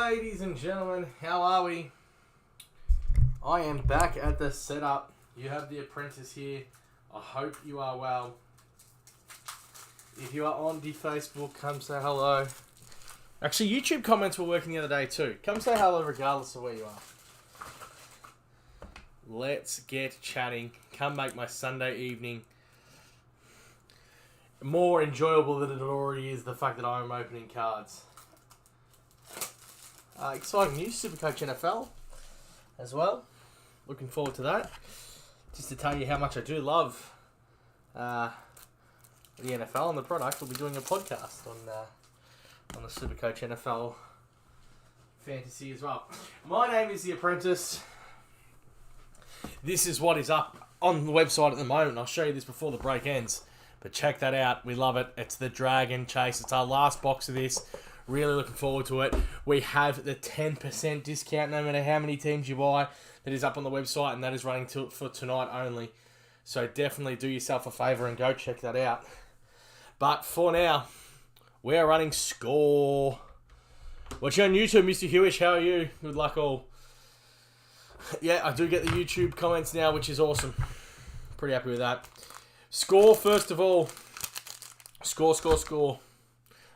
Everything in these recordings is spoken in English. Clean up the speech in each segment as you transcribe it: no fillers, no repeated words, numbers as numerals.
Ladies and gentlemen, how are we? I am back at the setup. You have the apprentice here. I hope you are well. If you are on the Facebook, come say hello. Actually, YouTube comments were working the other day too. Come say hello regardless of where you are. Let's get chatting. Come make my Sunday evening more enjoyable than it already is, the fact that I'm opening cards. Exciting news, Supercoach NFL as well. Looking forward to that. Just to tell you how much I do love the NFL and the product, we'll be doing a podcast on the Supercoach NFL fantasy as well. My name is The Apprentice. This is what is up on the website at the moment. I'll show you this before the break ends. But check that out. We love it. It's the Dragon Chase. It's our last box of this. Really looking forward to it. We have the 10% discount no matter how many teams you buy. That is up on the website, and that is running for tonight only. So definitely do yourself a favour and go check that out. But for now, we are running Score. Watch you on YouTube, Mr. Hewish. How are you? Good luck all. Yeah, I do get the YouTube comments now, which is awesome. Pretty happy with that. Score, first of all. Score.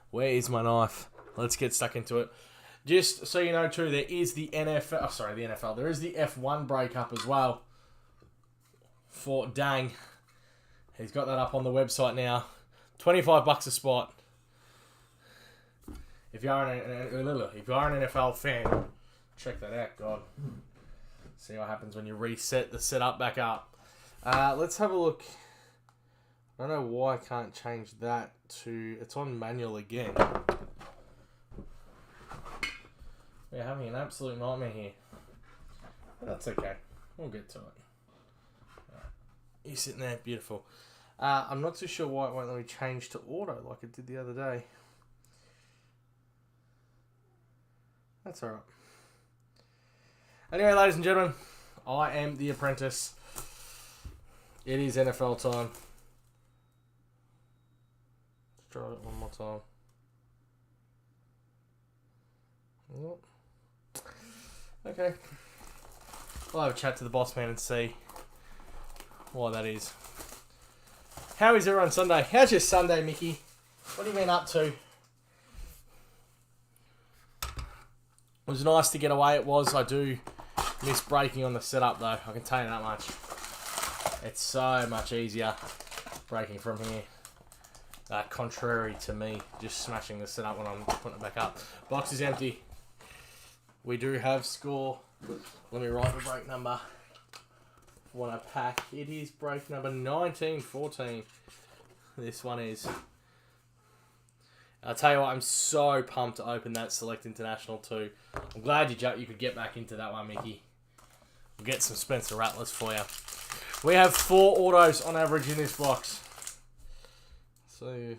Where is my knife? Let's get stuck into it. Just so you know, too, there is the NFL. Oh, sorry, the NFL. There is the F1 breakup as well. For Dang. He's got that up on the website now. $25 a spot. If you are an NFL fan, check that out, God. See what happens when you reset the setup back up. Let's have a look. I don't know why I can't change that to... It's on manual again. We're having an absolute nightmare here. But that's okay. We'll get to it. Right. You're sitting there. Beautiful. I'm not too sure why it won't let me change to auto like it did the other day. That's alright. Anyway, ladies and gentlemen, I am The Apprentice. It is NFL time. Let's try it one more time. Nope. Okay. We'll have a chat to the boss man and see why that is. How is everyone Sunday? How's your Sunday, Mickey? What have you been up to? It was nice to get away. It was. I do miss breaking on the setup, though. I can tell you that much. It's so much easier breaking from here. Contrary to me just smashing the setup when I'm putting it back up. Box is empty. We do have Score. Let me write the break number. What I pack. It is break number 1914. This one is. I'll tell you what, I'm so pumped to open that Select International too. I'm glad you could get back into that one, Mickey. We'll get some Spencer Rattlers for you. We have 4 autos on average in this box. So,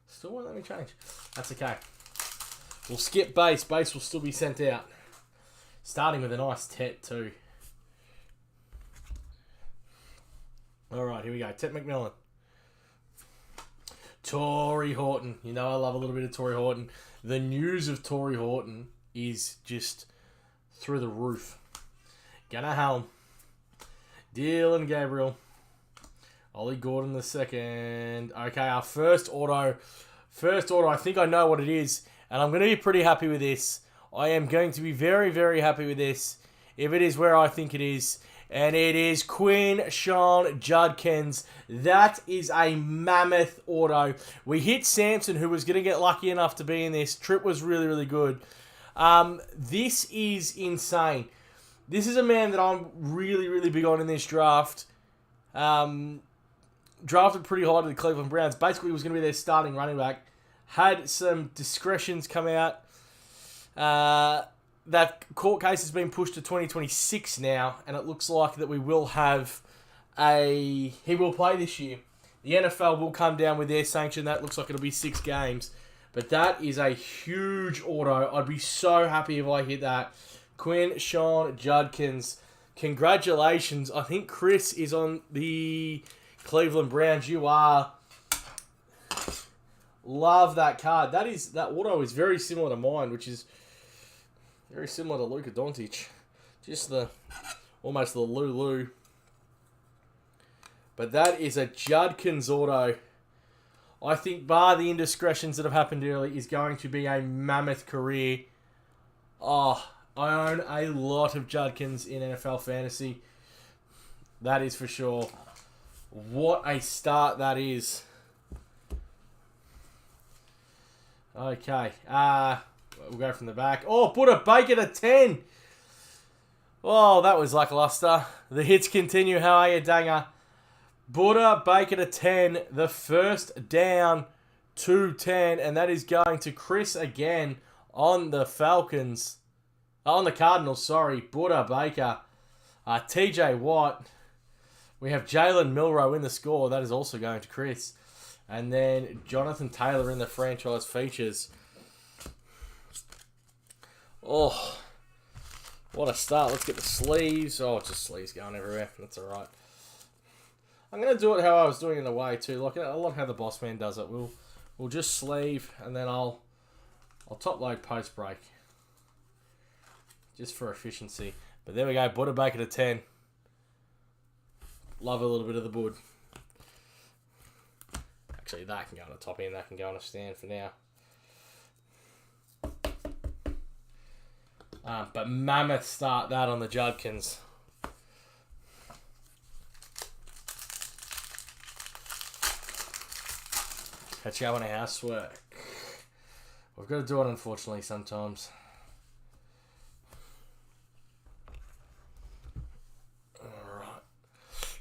still won't let me change. That's okay. We'll skip base. Base will still be sent out. Starting with a nice Tet too. Alright, here we go. Tet McMillan. Torrey Horton. You know I love a little bit of Torrey Horton. The news of Torrey Horton is just through the roof. Gunnar Helm. Dylan Gabriel. Ollie Gordon the second. Okay, our first auto. I think I know what it is. And I'm going to be pretty happy with this. I am going to be very, very happy with this. If it is where I think it is. And it is Quinshon Judkins. That is a mammoth auto. We hit Samson, who was going to get lucky enough to be in this. Trip was really, really good. This is insane. This is a man that I'm really, really big on in this draft. Drafted pretty high to the Cleveland Browns. Basically, he was going to be their starting running back. Had some discretions come out. That court case has been pushed to 2026 now, and it looks like that we will have he will play this year. The NFL will come down with their sanction. That looks like it'll be 6 games. But that is a huge auto. I'd be so happy if I hit that. Quinshon Judkins. Congratulations. I think Chris is on the Cleveland Browns. You are. Love that card. That auto is very similar to mine, which is Very similar to Luka Doncic. Just almost the Lulu. But that is a Judkins auto. I think, bar the indiscretions that have happened early, is going to be a mammoth career. Oh, I own a lot of Judkins in NFL Fantasy. That is for sure. What a start that is. Okay. We'll go from the back. Oh, Buddha Baker to 10. Oh, that was lackluster. The hits continue. How are you, Danger? Buddha Baker to 10. The first down to 10. And that is going to Chris again on the Falcons. On the Cardinals, sorry. Buddha Baker. TJ Watt. We have Jalen Milroe in the score. That is also going to Chris. And then Jonathan Taylor in the franchise features. Oh, what a start. Let's get the sleeves. Oh, it's just sleeves going everywhere. That's all right. I'm going to do it how I was doing it away too. Like, I love how the boss man does it. We'll just sleeve and then I'll top load post break. Just for efficiency. But there we go. Butter Baker to 10. Love a little bit of the bud. Actually, that can go on the top end. That can go on a stand for now. But mammoth start that on the Judkins. Catch you up on our housework. We've got to do it, unfortunately, sometimes. Alright.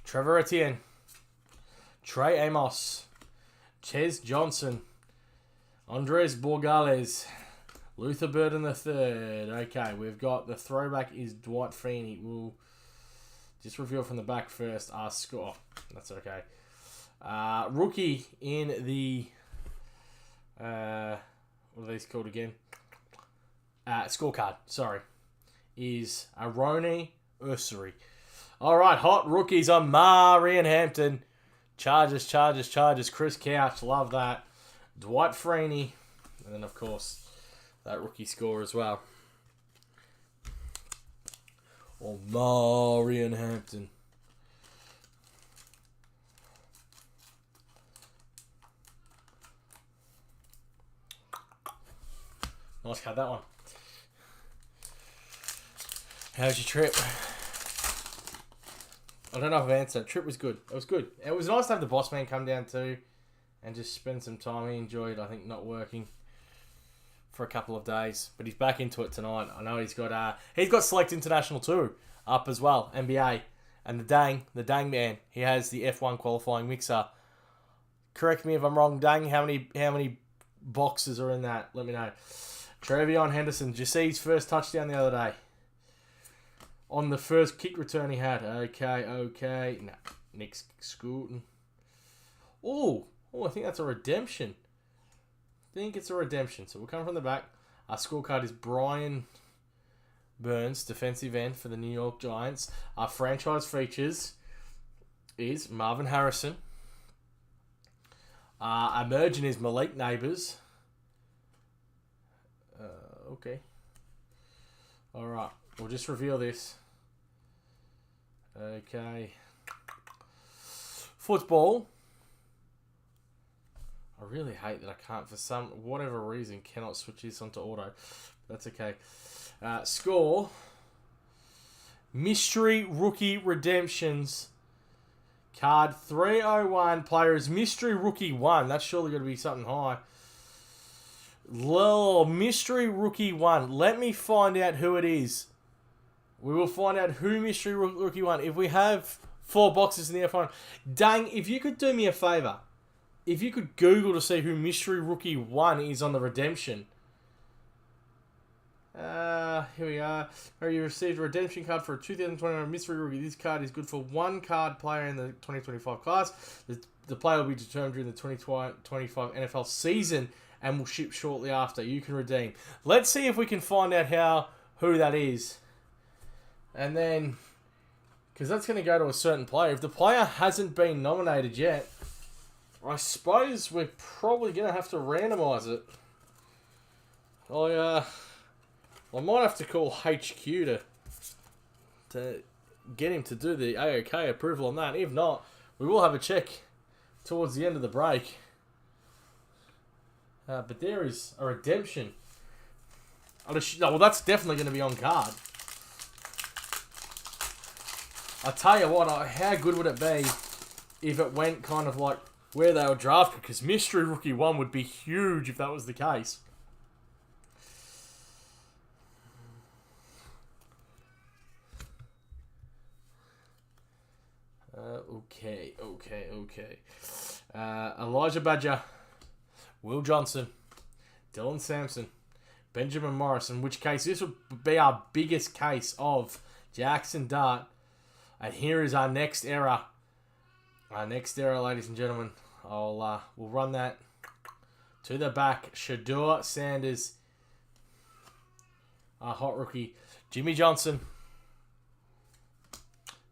Trevor Etienne. Trey Amos. Ches Johnson. Andres Borgales. Luther Burden III. Okay, we've got the throwback is Dwight Freeney. We'll just reveal from the back first. Our score. That's okay. Rookie in the... what are these called again? Scorecard, sorry. Is Aroni Ursary. Alright, hot rookies on Marion Hampton. Chargers. Chris Couch, love that. Dwight Freeney. And then, of course, that rookie score as well. Or Marion Hampton. Nice cut, that one. How's your trip? I don't know if I've answered. Trip was good. It was good. It was nice to have the boss man come down too and just spend some time. He enjoyed, I think, not working for a couple of days. But he's back into it tonight. I know he's got Select International 2 up as well, NBA. And the Dang man, he has the F1 qualifying mixer. Correct me if I'm wrong, Dang. How many boxes are in that? Let me know. Trevion Henderson, did you see his first touchdown the other day? On the first kick return he had. Okay. No, Nick Scooten. Oh, I think that's a redemption. So we'll come from the back. Our scorecard is Brian Burns, defensive end for the New York Giants. Our franchise features is Marvin Harrison. Emerging is Malik Neighbors. Okay. Alright, we'll just reveal this. Okay. Football. I really hate that I can't, for whatever reason, cannot switch this onto auto. That's okay. Score. Mystery Rookie Redemptions. Card 301. Players Mystery Rookie 1. That's surely going to be something high. Mystery Rookie 1. Let me find out who it is. We will find out who Mystery Rookie 1. If we have 4 boxes in the F1. Dang, if you could do me a favour. If you could Google to see who Mystery Rookie 1 is on the redemption. Here we are. You received a redemption card for a 2021 Mystery Rookie. This card is good for 1 card player in the 2025 class. The player will be determined during the 2025 NFL season and will ship shortly after. You can redeem. Let's see if we can find out who that is. And then, because that's going to go to a certain player. If the player hasn't been nominated yet, I suppose we're probably going to have to randomise it. I I might have to call HQ to get him to do the AOK approval on that. If not, we will have a check towards the end of the break. But there is a redemption. Well, that's definitely going to be on card. I tell you what, how good would it be if it went kind of like where they were drafted? Because Mystery Rookie 1 would be huge if that was the case. Okay. Elijah Badger, Will Johnson, Dylan Sampson, Benjamin Morris, in which case this would be our biggest case of Jackson Dart. And here is our next error. Our next error, ladies and gentlemen. We'll run that to the back. Shedeur Sanders, our hot rookie. Jimmy Johnson.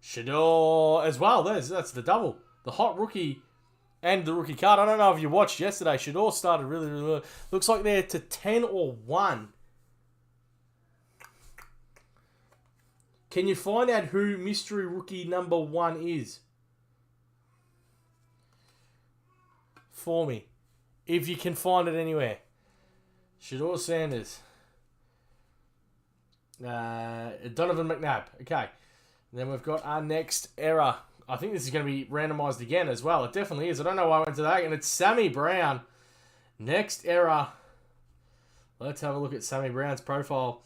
Shedeur as well. That's the double. The hot rookie and the rookie card. I don't know if you watched yesterday. Shedeur started really, really well. Looks like they're to 10 or 1. Can you find out who mystery rookie number 1 is? For me. If you can find it anywhere. Shedeur Sanders. Donovan McNabb. Okay. And then we've got our next error. I think this is going to be randomized again as well. It definitely is. I don't know why I went to that. And it's Sammy Brown. Next error. Let's have a look at Sammy Brown's profile.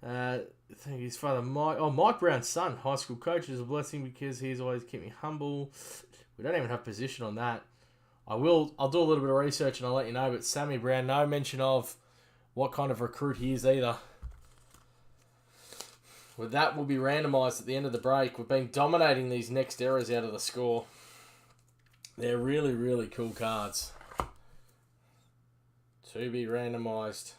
I think his father, Mike Brown's son, high school coach, is a blessing because he's always kept me humble. We don't even have position on that. I'll do a little bit of research and I'll let you know. But Sammy Brown, no mention of what kind of recruit he is either. Well, that will be randomised at the end of the break. We've been dominating these next errors out of the score. They're really, really cool cards. To be randomised.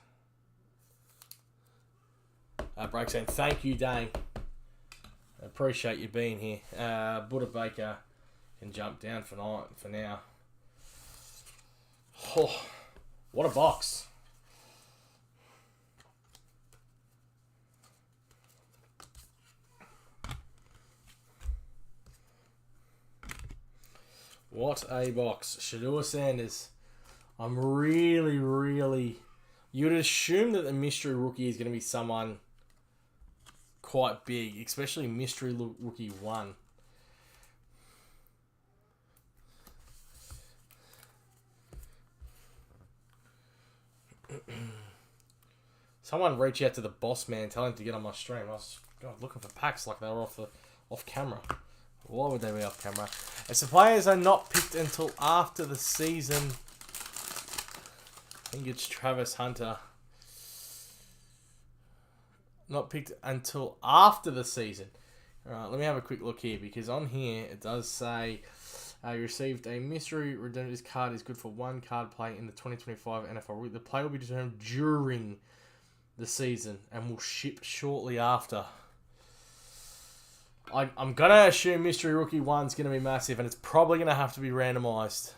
Break saying, thank you, Dane. I appreciate you being here. Buddha Baker can jump down for now. Oh, what a box. What a box. Shedeur Sanders. I'm really... You'd assume that the mystery rookie is going to be someone quite big, especially mystery rookie 1. Someone reach out to the boss man, tell him to get on my stream. I was looking for packs like they were off camera. Why would they be off camera? As the players are not picked until after the season. I think it's Travis Hunter. Not picked until after the season. Alright, let me have a quick look here. Because on here, it does say... you received a mystery redemption. This card is good for 1 card play in the 2025 NFL. The play will be determined during the season. And will ship shortly after. I'm going to assume Mystery Rookie 1's going to be massive, and it's probably going to have to be randomized.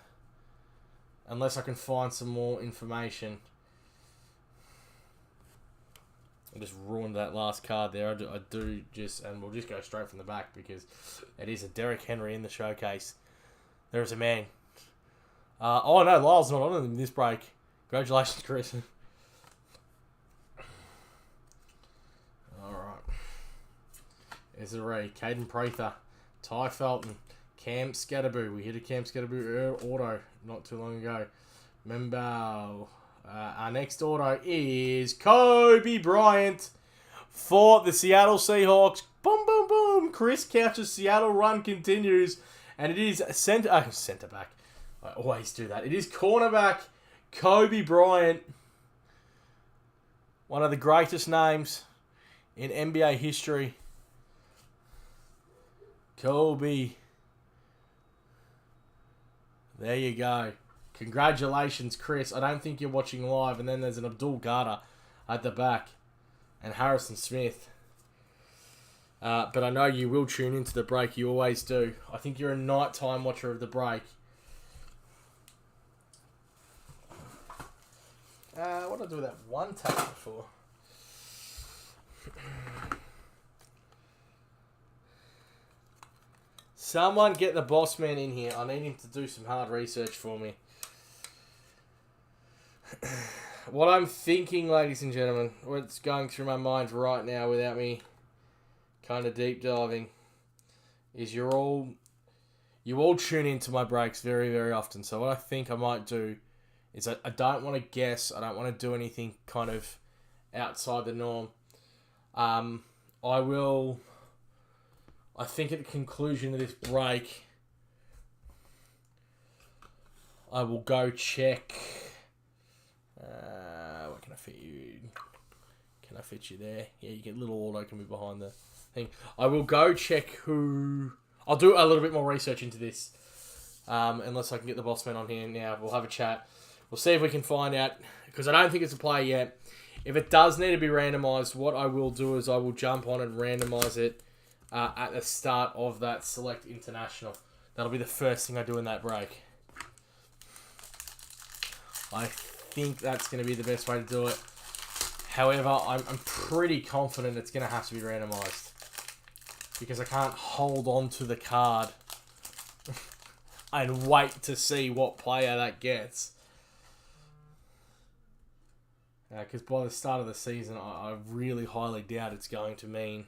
Unless I can find some more information. I just ruined that last card there. And we'll just go straight from the back because it is a Derrick Henry in the showcase. There is a man. Oh no, Lyle's not on in this break. Congratulations, Chris. There's a Ray, Caden Prather, Ty Felton, Cam Scatterboo. We hit a Cam Scatterboo auto not too long ago. Membao. Our next auto is Kobe Bryant for the Seattle Seahawks. Boom, boom, boom. Chris Couch's Seattle run continues. And it is centre back. I always do that. It is cornerback Kobe Bryant. One of the greatest names in NBA history. Kobe. There you go. Congratulations, Chris. I don't think you're watching live. And then there's an Abdul Gada at the back. And Harrison Smith. But I know you will tune into the break. You always do. I think you're a nighttime watcher of the break. What did I do with that one tap before? Someone get the boss man in here. I need him to do some hard research for me. What I'm thinking, ladies and gentlemen, what's going through my mind right now without me kind of deep diving, is you all tune into my breaks very, very often. So what I think I might do is I don't want to guess. I don't want to do anything kind of outside the norm. I think at the conclusion of this break, I will go check. What can I fit you? Can I fit you there? Yeah, you get little auto can be behind the thing. I will go check who. I'll do a little bit more research into this. Unless I can get the boss man on here now, we'll have a chat. We'll see if we can find out, because I don't think it's a play yet. If it does need to be randomised, what I will do is I will jump on and randomise it at the start of that Select International. That'll be the first thing I do in that break. I think that's going to be the best way to do it. However, I'm pretty confident it's going to have to be randomised, because I can't hold on to the card and wait to see what player that gets. Because by the start of the season, I really highly doubt it's going to mean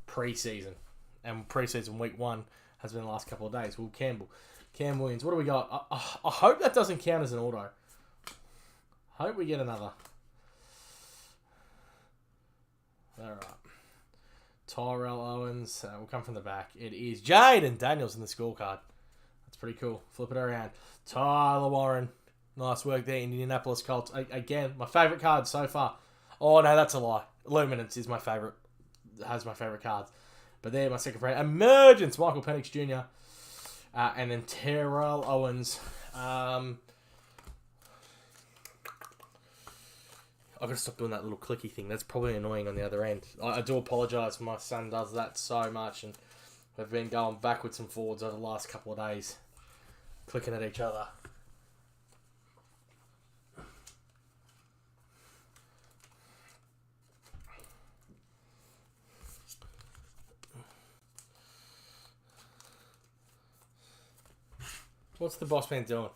pre-season. And pre-season week 1 has been the last couple of days. Well, Cam Williams. What do we got? I hope that doesn't count as an auto. Hope we get another. Alright. Tyrell Owens. Will come from the back. It is Jaden Daniels in the scorecard. That's pretty cool. Flip it around. Tyler Warren. Nice work there. Indianapolis Colts. Again, my favourite card so far. Oh, no, that's a lie. Luminance is my favourite. Has my favourite cards. But they're my second favourite. Emergence. Michael Penix Jr. And then Terrell Owens. I've got to stop doing that little clicky thing. That's probably annoying on the other end. I do apologise. My son does that so much, and we've been going backwards and forwards over the last couple of days, clicking at each other. What's the boss man doing?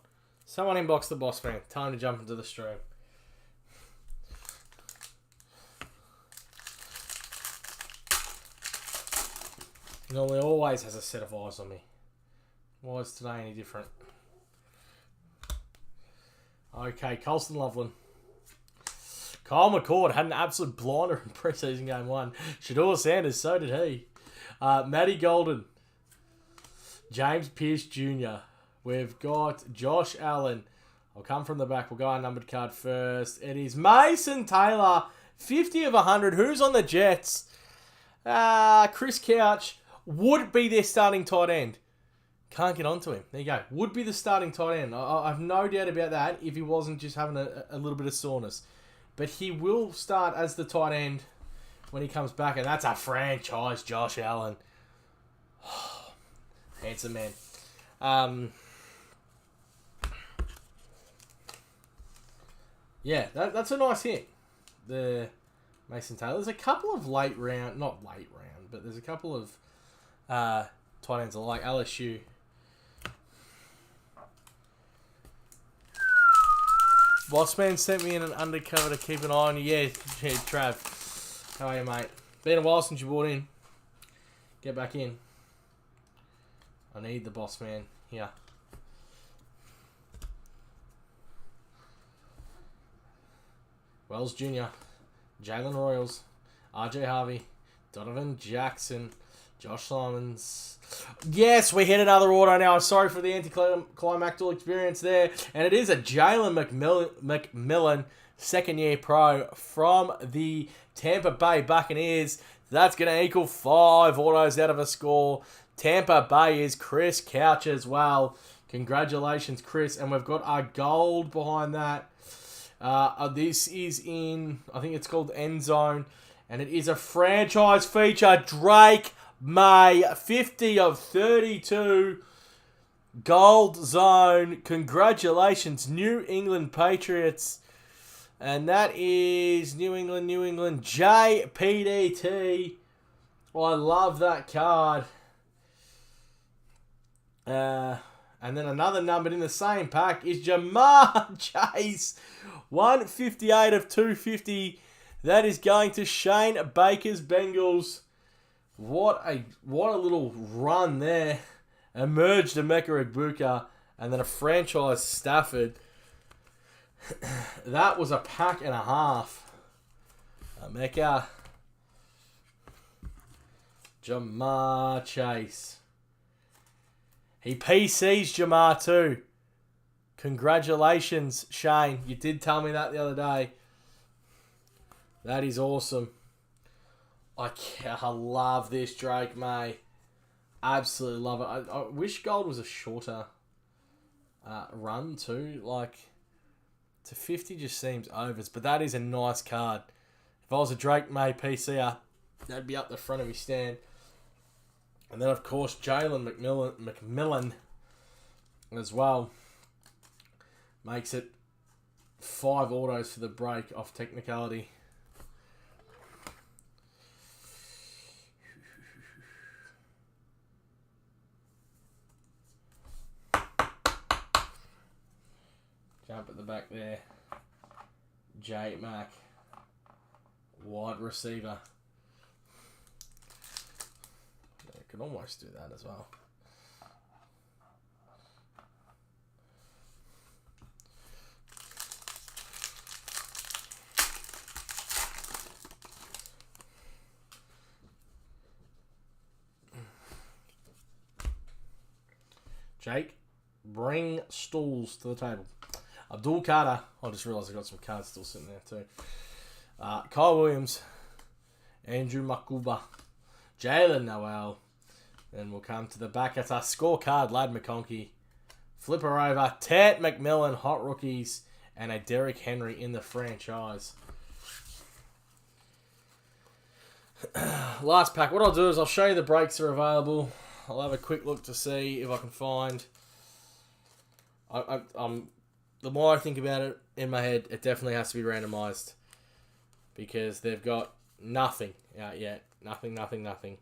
Someone inbox the boss man. Time to jump into the stream. He normally always has a set of eyes on me. Why is today any different? Okay, Colston Loveland. Kyle McCord had an absolute blinder in preseason game 1. Shedeur Sanders, so did he. Matty Golden. James Pierce Jr. We've got Josh Allen. I'll come from the back. We'll go our numbered card first. It is Mason Taylor. 50 of 100. Who's on the Jets? Chris Couch. Would be their starting tight end. Can't get onto him. There you go. Would be the starting tight end. I have no doubt about that if he wasn't just having a little bit of soreness. But he will start as the tight end when he comes back. And that's a franchise Josh Allen. Handsome man. Yeah, that's a nice hit. The Mason Taylor. There's a couple of not late round, but there's a couple of tight ends I like. LSU. Bossman sent me in an undercover to keep an eye on you. Yeah, Trav. How are you, mate? Been a while since you bought in. Get back in. I need the Bossman here. Wells Jr., Jalen Royals, RJ Harvey, Donovan Jackson, Josh Simons. Yes, we hit another auto now. I'm sorry for the anticlimactic experience there. And it is a Jalen McMillan, second-year pro from the Tampa Bay Buccaneers. That's going to equal 5 autos out of a score. Tampa Bay is Chris Couch as well. Congratulations, Chris. And we've got our gold behind that. This is in, I think it's called End Zone, and it is a franchise feature. Drake May, 50 of 32, Gold Zone. Congratulations, New England Patriots. And that is New England, JPDT. Well, I love that card. And then another numbered in the same pack is Ja'Marr Chase. 158 of 250. That is going to Shane Baker's Bengals. What a little run there. Emerged Emeka Egbuka and then a franchise Stafford. That was a pack and a half. Emeka. Ja'Marr Chase. He PCs Ja'Marr too. Congratulations, Shane. You did tell me that the other day. That is awesome. I love this Drake May. Absolutely love it. I wish gold was a shorter run too. Like, to 50 just seems overs. But that is a nice card. If I was a Drake May PCer, that'd be up the front of his stand. And then, of course, Jalen McMillan as well. Makes it 5 autos for the break off technicality. Jump at the back there. J Mac. Wide receiver. Could almost do that as well. Jake, bring stools to the table. Abdul Carter. I just realised I got some cards still sitting there too. Kyle Williams. Andrew Makuba. Jalen Noel. Then we'll come to the back. That's our scorecard. Lad McConkey. Flipper over. Ted McMillan. Hot rookies. And a Derrick Henry in the franchise. Last pack. What I'll do is I'll show you the breaks are available. I'll have a quick look to see if I can find. The more I think about it in my head, it definitely has to be randomized because they've got nothing out yet. Nothing.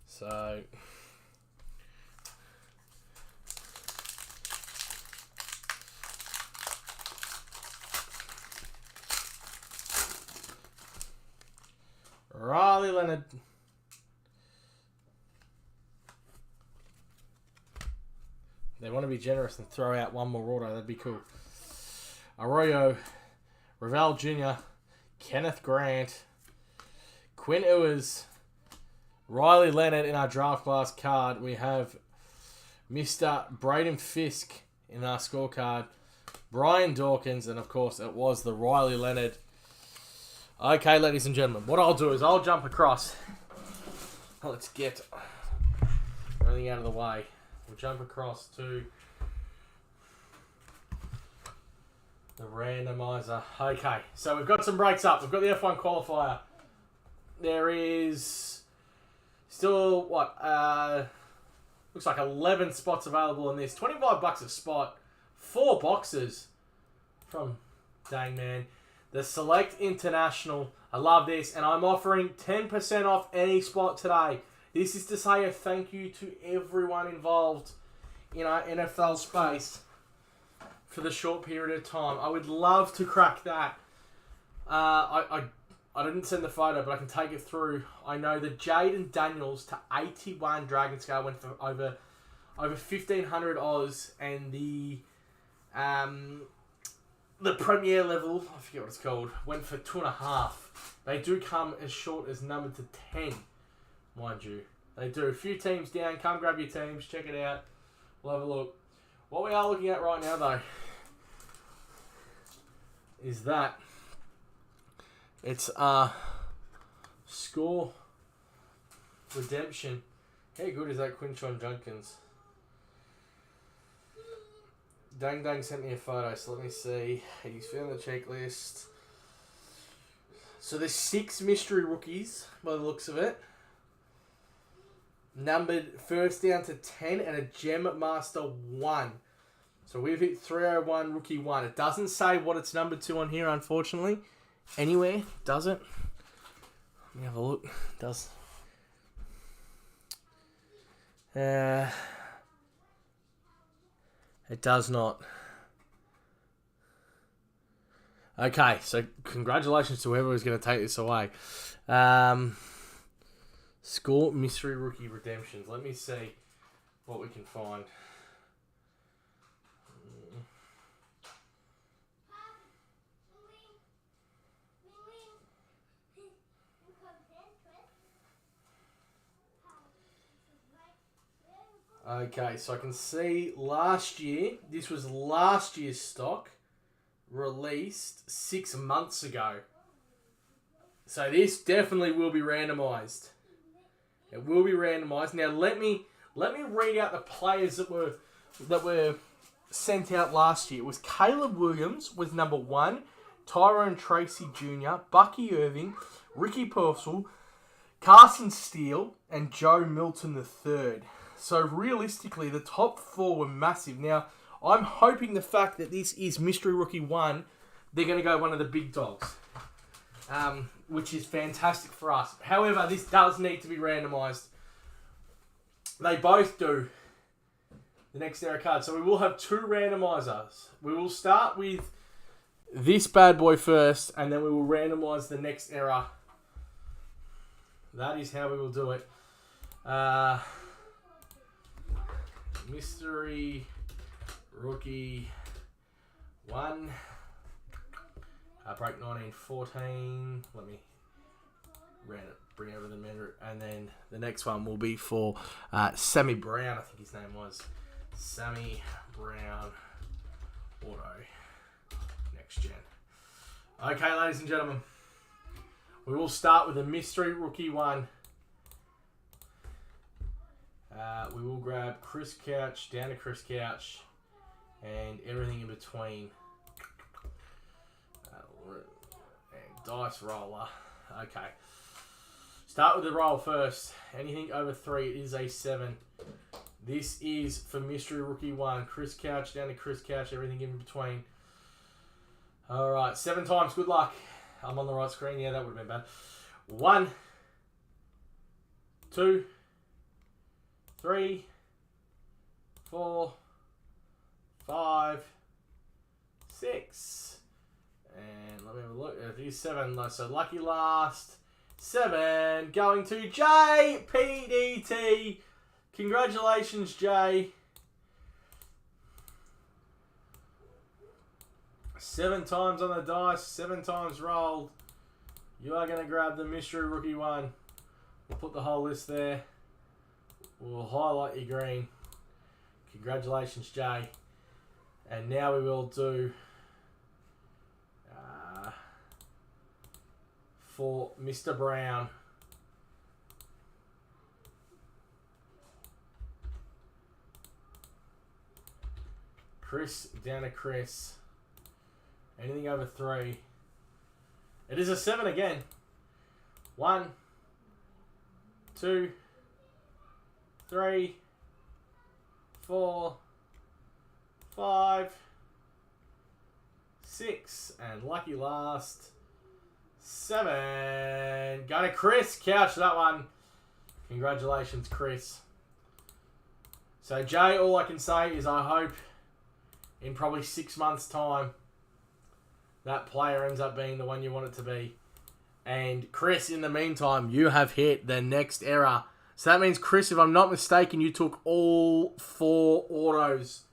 So Riley Leonard. They want to be generous and throw out one more auto. That'd be cool. Arroyo, Ravel Jr., Kenneth Grant, Quinn Ewers, Riley Leonard in our draft class card. We have Mr. Braden Fisk in our scorecard, Brian Dawkins, and of course it was the Riley Leonard. Okay, ladies and gentlemen, what I'll do is I'll jump across. Let's get everything out of the way. We'll jump across to the randomizer. Okay, so we've got some breaks up. We've got the F1 qualifier. There is still, looks like 11 spots available in this. $25 a spot. 4 boxes from Dang Man. The Select International. I love this. And I'm offering 10% off any spot today. This is to say a thank you to everyone involved in our NFL space for the short period of time. I would love to crack that. I didn't send the photo, but I can take it through. I know that Jaden Daniels to 81 Dragon Scale went for over 1,500 Oz, and the Premier level, I forget what it's called, went for 2.5. They do come as short as number to 10. Mind you, they do. A few teams down. Come grab your teams. Check it out. We'll have a look. What we are looking at right now, though, is that it's score redemption. How good is that Quinshon Judkins? Dang sent me a photo, so let me see. He's found the checklist. So there's 6 mystery rookies by the looks of it. Numbered first down to 10 and a Gem Master 1. So we've hit 301 rookie 1. It doesn't say what it's numbered to on here, unfortunately. Anywhere, does it? Let me have a look. It does. It does not. Okay, so congratulations to whoever was going to take this away. Score mystery rookie redemptions. Let me see what we can find. Okay, so I can see last year, this was last year's stock, released 6 months ago. So this definitely will be randomised. It will be randomised. Now let me read out the players that were sent out last year. It was Caleb Williams was number 1, Tyrone Tracy Jr., Bucky Irving, Ricky Purcell, Carson Steele, and Joe Milton III. So realistically, the top 4 were massive. Now, I'm hoping the fact that this is Mystery Rookie 1, they're going to go one of the big dogs, which is fantastic for us. However, this does need to be randomised. They both do. The next era card. So we will have 2 randomisers. We will start with this bad boy first, and then we will randomise the next era. That is how we will do it. Mystery Rookie 1. Break 1914. Let me bring over the measure. And then the next one will be for Sammy Brown, I think his name was. Sammy Brown Auto. Next gen. Okay, ladies and gentlemen. We will start with the Mystery Rookie 1. We will grab Chris Couch, down to Chris Couch, and everything in between. And dice roller. Okay. Start with the roll first. Anything over 3, it is a 7. This is for Mystery Rookie 1. Chris Couch, down to Chris Couch, everything in between. Alright, 7 times. Good luck. I'm on the right screen. Yeah, that would have been bad. 1, 2, 3, 4, 5, 6. And let me have a look. It is 7. So lucky last. 7 going to JPDT. Congratulations, Jay. 7 times on the dice. 7 times rolled. You are going to grab the Mystery Rookie 1. We'll put the whole list there. We'll highlight your green. Congratulations, Jay. And now we will do for Mr. Brown. Chris, down to Chris. Anything over 3. It is a 7 again. 1, 2, 3, 4, 5, 6, and lucky last 7. Go to Chris Couch for that one. Congratulations, Chris. So Jay, all I can say is I hope in probably 6 months' time that player ends up being the one you want it to be. And Chris, in the meantime, you have hit the next era. So that means, Chris, if I'm not mistaken, you took all 4 autos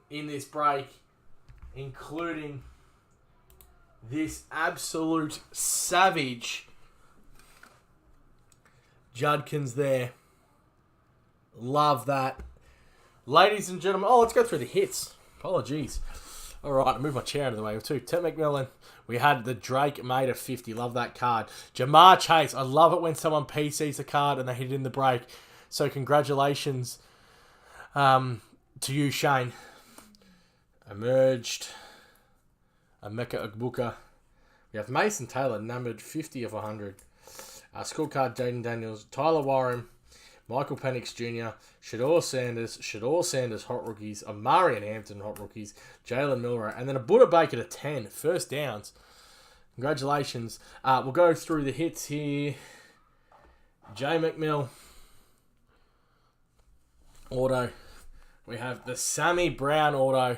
in this break, including this absolute savage Judkins there. Love that. Ladies and gentlemen, let's go through the hits. Apologies. All right, I moved my chair out of the way too. Ted McMillan. We had the Drake made of 50. Love that card. Jamar Chase. I love it when someone PCs a card and they hit it in the break. So congratulations to you, Shane. Emerged. Emeka Ogbuka. We have Mason Taylor, numbered 50 of 100. Scorecard, Jaden Daniels. Tyler Warren. Michael Penix Jr., Shador Sanders hot rookies, Amari and Hampton hot rookies, Jalen Milrow, and then a Buddha Baker to 10, first downs. Congratulations. We'll go through the hits here. J. McMill. Auto. We have the Sammy Brown auto.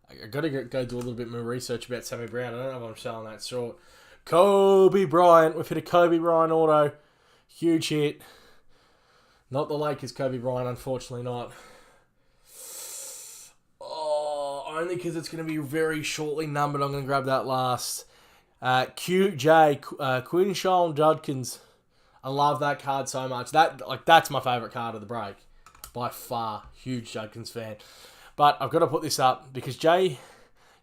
I got to go do a little bit more research about Sammy Brown. I don't know if I'm selling that short. Kobe Bryant. We've hit a Kobe Bryant auto. Huge hit. Not the Lakers Kobe Bryant, unfortunately not. Oh, only because it's going to be very shortly numbered. I'm going to grab that last. QJ, Quinshon Judkins. I love that card so much. That's my favourite card of the break. By far. Huge Judkins fan. But I've got to put this up because, Jay,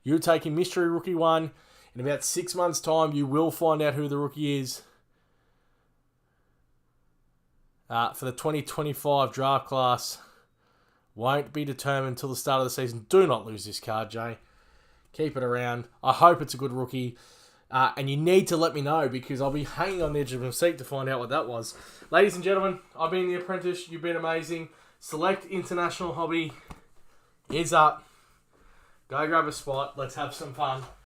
you're taking Mystery Rookie 1. In about 6 months' time, you will find out who the rookie is. For the 2025 draft class. Won't be determined until the start of the season. Do not lose this card, Jay. Keep it around. I hope it's a good rookie. And you need to let me know because I'll be hanging on the edge of my seat to find out what that was. Ladies and gentlemen, I've been The Apprentice. You've been amazing. Select International Hobby is up. Go grab a spot. Let's have some fun.